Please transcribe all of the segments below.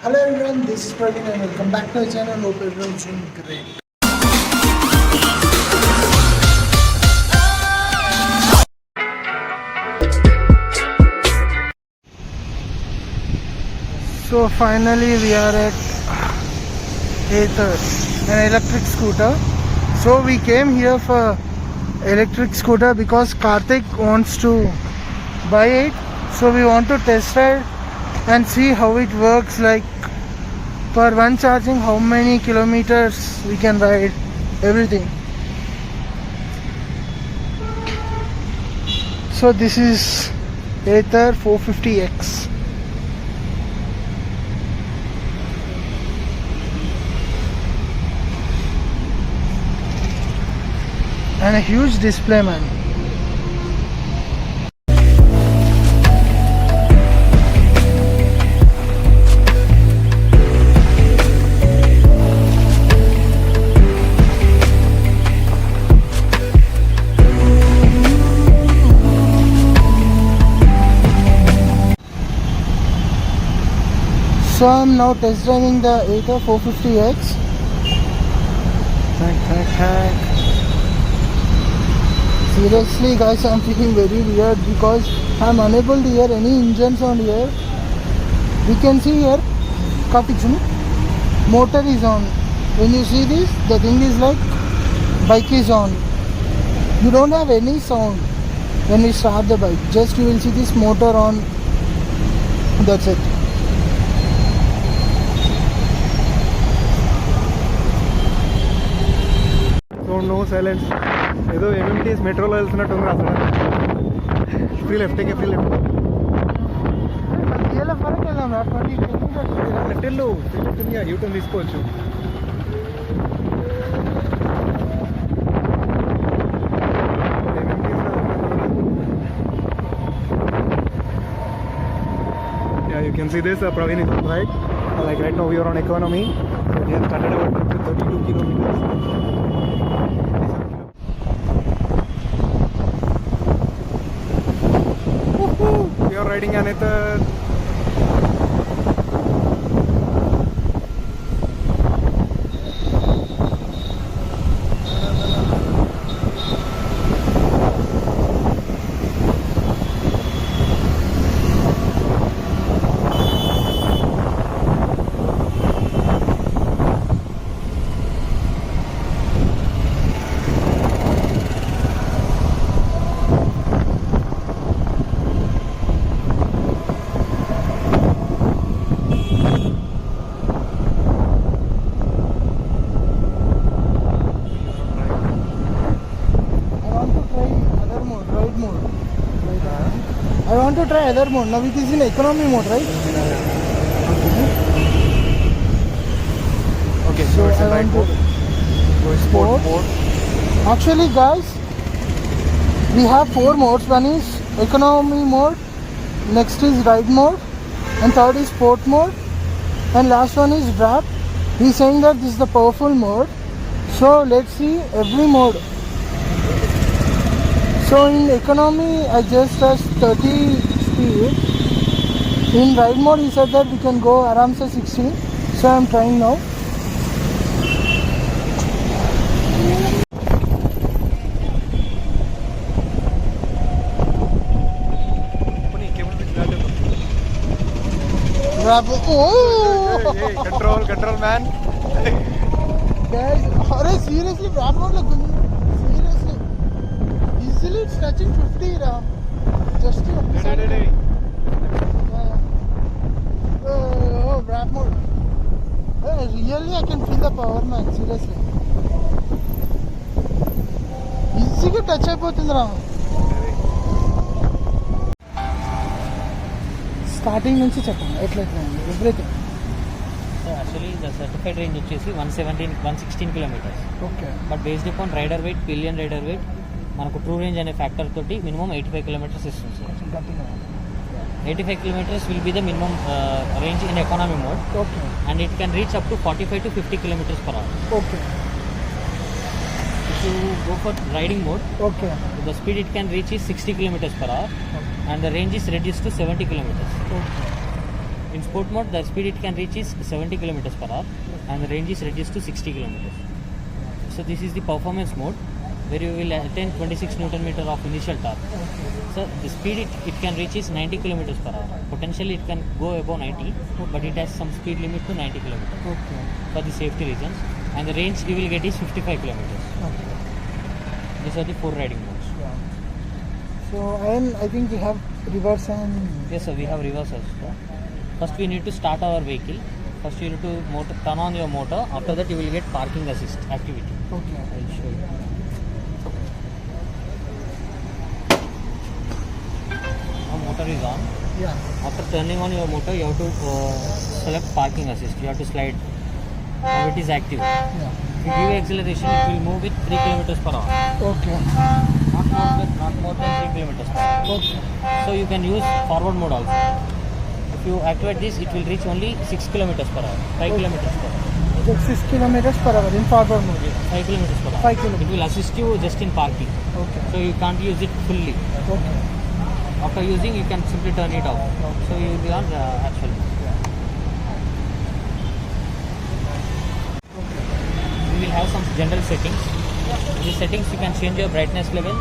Hello everyone, this is Praveen and welcome back to our channel. Hope everyone's doing great. So finally we are at Ather, an electric scooter. So we came here for electric scooter because Karthik wants to buy it. So we want to test ride and see how it works, like per one charging how many kilometers we can ride, everything. So this is Ather 450X. And a huge display, man. So I'm now test driving the Ather 450X. Seriously guys, I'm feeling very weird because I'm unable to hear any engine sound here. We can see here, motor is on. When you see this, the thing is like bike is on. You don't have any sound when we start the bike. Just you will see this motor on. That's it. So no silence. ఏదో MMTS మెట్రోలో వెళ్తున్నట్టు ఉంది అసలు. Free left take free left. Left వెళ్ళు free left ఉంది, U turn తీసుకోవచ్చు. Yeah, you can see this. Praveen is on right. Like right now we are on economy. So we have started our trip with 32 kilometers. We are riding an Ather. I want to try other mode. Now it is in economy mode, right? Okay, so it's a ride mode. Sport mode. Actually guys, we have 4 modes. One is economy mode, next is ride mode, and third is sport mode, and last one is wrap. He's saying that this is the powerful mode. So let's see every mode. So in economy I just touched 30 speed. In ride mode he said that we can go around 60. So I'm trying now. Oh! Hey, control man. Guys, seriously, wrap mode like seriously. Easily it's touching 50 just oh, wrap mode. Really I can feel the power, man, seriously. Easy to touch అయిపోతుంది రా. Starting నుంచి చెప్పండి ఎట్లయితే everything. Actually, the certified range వచ్చేసి 116 kilometers. Okay. But based upon rider weight, pillion rider weight, మనకు true range అనే factor తోటి minimum 85 kilometers ఇస్తుంది sir. 85 kilometers will be the minimum range in economy mode. Okay. And it can reach up to 45 to 50 kilometers per hour. Okay. If you go for riding mode, Okay. the speed it can reach is 60 kilometers per hour. Okay. And the range is reduced to 70 kilometers. Okay. In sport mode, the speed it can reach is 70 kilometers per hour, and the range is reduced to 60 kilometers. So this is the performance mode, where you will attain 26 Newton meter of initial torque. So the speed it can reach is 90 kilometers per hour. Potentially it can go above 90, but it has some speed limit to 90 kilometers Okay. for the safety reasons. And the range you will get is 55 kilometers. Okay. These are the 4 riding modes. Yeah. So and I think we have reverse and Yes, sir, we have reverse also. First we need to start our vehicle. First you need to turn on your motor. After that you will get parking assist activity. okay. I will show you. Now motor is on. Yeah. After turning on your motor, you have to select parking assist. You have to slide. Now it is active. Yeah. If you give acceleration, it will move with 3 kilometers per hour. Okay. Not more than 3 kilometers per hour. Okay. So you can use forward mode also. If you activate this, it will reach only 6 kilometers per hour. 5 kilometers per hour. That's 6 kilometers per hour in forward mode. 5 kilometers per hour. 5 kilometers. It will assist you just in parking. Okay. So you can't use it fully. Okay. After using, you can simply turn it off. So you will be on actual mode. We will have some general settings. In the settings, you can change your brightness level.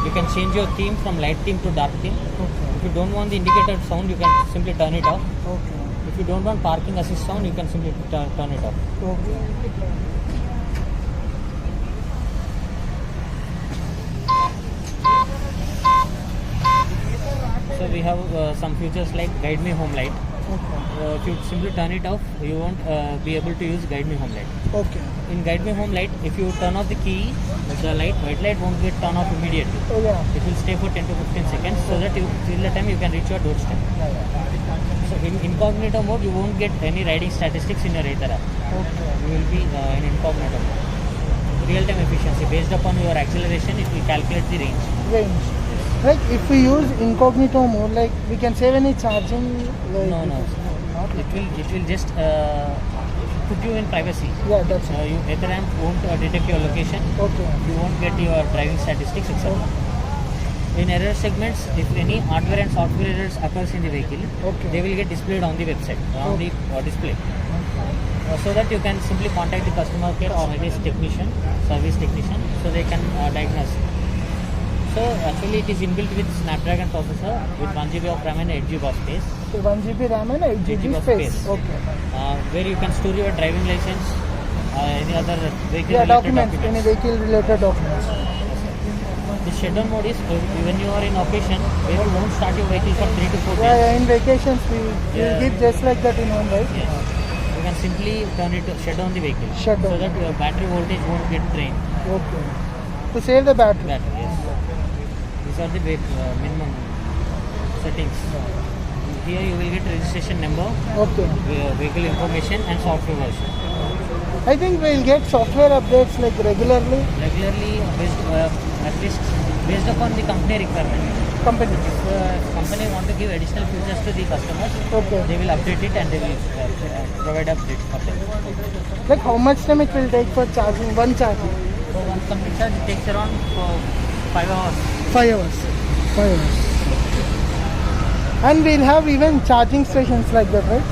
You can change your theme from light theme to dark theme. Okay. If you don't want the indicator sound, you can simply turn it off. Okay. If you don't want parking assist sound, you can simply turn it off. Okay. So we have some features like Guide Me Home Light. Okay. If you simply turn it off, you won't be able to use Guide Me Home Light. Okay. In Guide Me Home Light, if you turn off the key, the white light won't get turned off immediately. Oh yeah. It will stay for 10 to 15 seconds so that till the time you can reach your doorstep. Yeah, yeah. So in incognito mode, you won't get any riding statistics in your Ather app. Okay. You will be in incognito mode. Real-time efficiency. Based upon your acceleration, it will calculate the range. Range. Like if we use incognito mode, like we can save any charging. Like No. Not It will just put you in privacy. Yeah, that's it. Ather app won't detect your location. Okay. You won't get your driving statistics, etc. In error segments, if any hardware and software errors occurs in the vehicle, Okay. they will get displayed on the website, on the display. So that you can simply contact the customer care or maybe service technician, so they can diagnose. So actually it is inbuilt with Snapdragon processor with 1 GB of RAM and 8 GB of space, So 1 GB RAM and 8 GB of space. space. Okay. where you can store your driving license, any other vehicle Yeah, related documents. Any vehicle related documents. The shutdown mode is when you are in occasion, where you won't start your vehicle for 3 to 4 days. Yeah, in vacations we Yeah. keep just like that in home, right? Yes. You can simply shut down the vehicle. Shut down. So that your battery voltage won't get drained. Okay. To save the battery. Battery, yes. These are the minimum settings. Here you will get registration number, Okay. vehicle information and software version. I think we'll get software updates like regularly. Regularly, at least based upon the company requirement. Company. If company want to give additional features to the customers, Okay. they will update it and they will provide updates for them. Like how much time it will take for charging? One charging. So once complete charge, it takes around 5 hours. 5 hours. 5 hours. And we'll have even charging stations like that, right?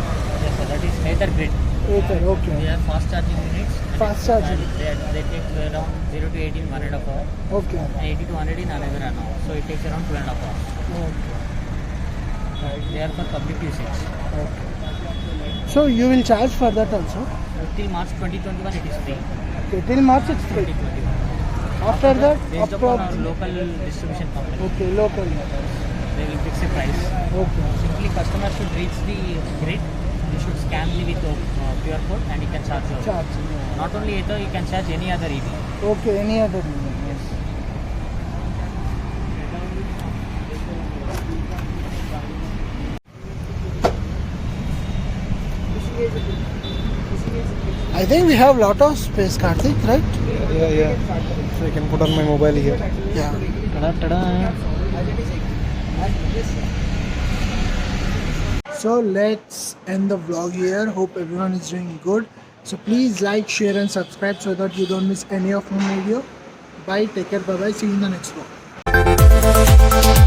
Yes, sir, that is Ather Grid. Okay. They Okay. are fast charging units. Fast charging. They take around 0 to 80 in 1.5 hour Okay. and 80 to 100 in another an hour. So it takes around 2.5 hours. Okay. They are for public usage. Okay. So you will charge for that also? Till March 2021 it is free. Okay. Till March it's free. 2021. After that, Based upon our local distribution company, okay, local. they will fix a price. Okay. Simply customer should reach the grid. He should scan with QR code and he can charge. Charge. Not only Ather, you can charge any other EV. Okay. Any other? Yes. I think we have lot of space, Karthik, right? Yeah. So I can put on my mobile here. Yeah. Ta-da. So let's end the vlog here. Hope everyone is doing good. So please like, share and subscribe so that you don't miss any of my video. Bye. Take care. Bye bye. See you in the next vlog.